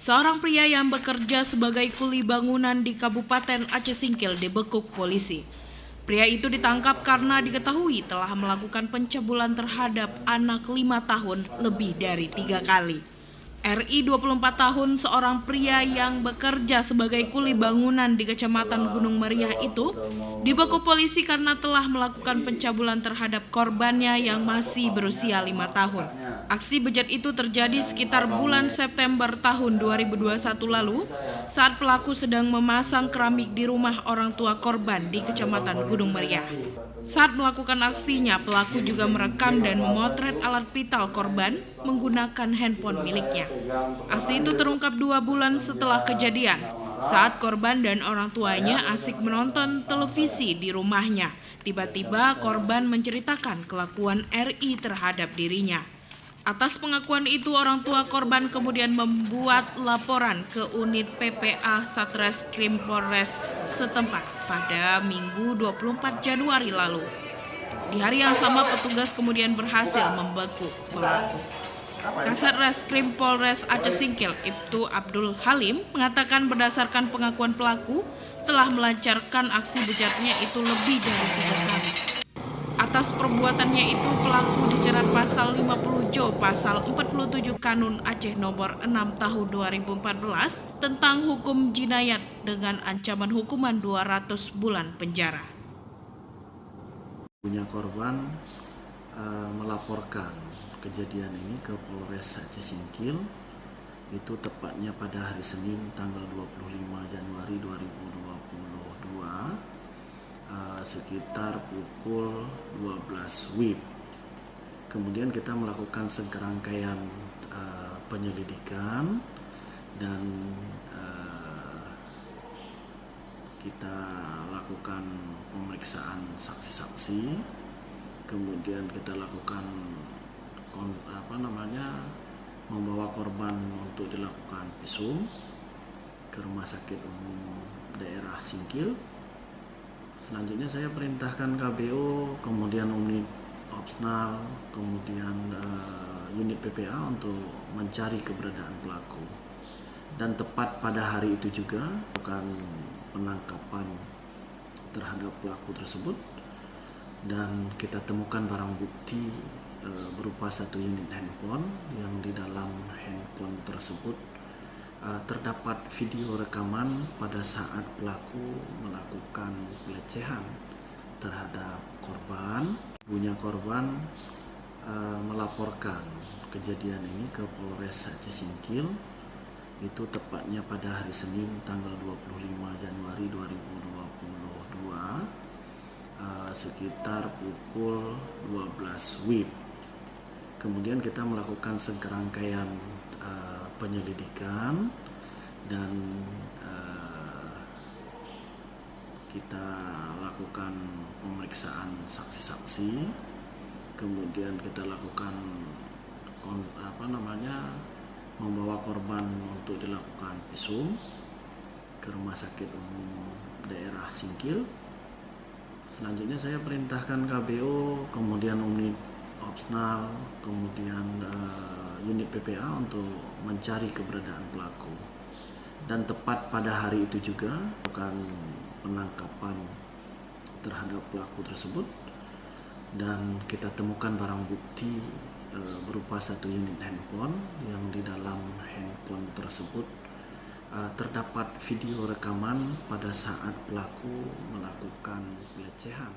Seorang pria yang bekerja sebagai kuli bangunan di Kabupaten Aceh Singkil dibekuk polisi. Pria itu ditangkap karena diketahui telah melakukan pencabulan terhadap anak 5 tahun lebih dari 3 kali. RI 24 tahun, seorang pria yang bekerja sebagai kuli bangunan di Kecamatan Gunung Meriah itu dibekuk polisi karena telah melakukan pencabulan terhadap korbannya yang masih berusia 5 tahun. Aksi bejat itu terjadi sekitar bulan September tahun 2021 lalu saat pelaku sedang memasang keramik di rumah orang tua korban di Kecamatan Gunung Meriah. Saat melakukan aksinya, pelaku juga merekam dan memotret alat vital korban menggunakan handphone miliknya. Aksi itu terungkap 2 bulan setelah kejadian, saat korban dan orang tuanya asik menonton televisi di rumahnya. Tiba-tiba korban menceritakan kelakuan RI terhadap dirinya. Atas pengakuan itu, orang tua korban kemudian membuat laporan ke unit PPA Satreskrim Polres setempat pada Minggu 24 Januari lalu. Di hari yang sama, petugas kemudian berhasil membekuk pelaku. Kasat Reskrim Polres Aceh Singkil, Ibtu Abdul Halim, mengatakan berdasarkan pengakuan pelaku telah melancarkan aksi bejatnya itu lebih dari 3 kali. Atas perbuatannya itu, pelaku dijerat pasal 50 Jo pasal 47 Kanun Aceh nomor 6 tahun 2014 tentang hukum jinayat dengan ancaman hukuman 200 bulan penjara. Punya korban melaporkan kejadian ini ke Polres Aceh Singkil, itu tepatnya pada hari Senin tanggal 25 Januari 2022 sekitar pukul 12 WIB. Kemudian kita melakukan serangkaian penyelidikan dan kita lakukan pemeriksaan saksi-saksi. Kemudian kita lakukan membawa korban untuk dilakukan visum ke Rumah Sakit Umum Daerah Singkil. Selanjutnya saya perintahkan KBO, kemudian unit Opsnal, kemudian unit PPA untuk mencari keberadaan pelaku. Dan tepat pada hari itu juga akan penangkapan terhadap pelaku tersebut, dan kita temukan barang bukti berupa 1 unit handphone yang di dalam handphone tersebut terdapat video rekaman pada saat pelaku melakukan pelecehan terhadap korban. Punya korban melaporkan kejadian ini ke Polres Aceh Singkil, itu tepatnya pada hari Senin tanggal 25 Januari 2022 sekitar pukul 12 WIB. Kemudian kita melakukan serangkaian penyelidikan dan kita lakukan pemeriksaan saksi-saksi. Kemudian kita lakukan membawa korban untuk dilakukan visum ke Rumah Sakit Umum Daerah Singkil. Selanjutnya saya perintahkan KBO, kemudian unit Opsnal, kemudian unit PPA untuk mencari keberadaan pelaku. Dan tepat pada hari itu juga akan penangkapan terhadap pelaku tersebut, dan kita temukan barang bukti berupa 1 unit handphone yang di dalam handphone tersebut terdapat video rekaman pada saat pelaku melakukan pelecehan.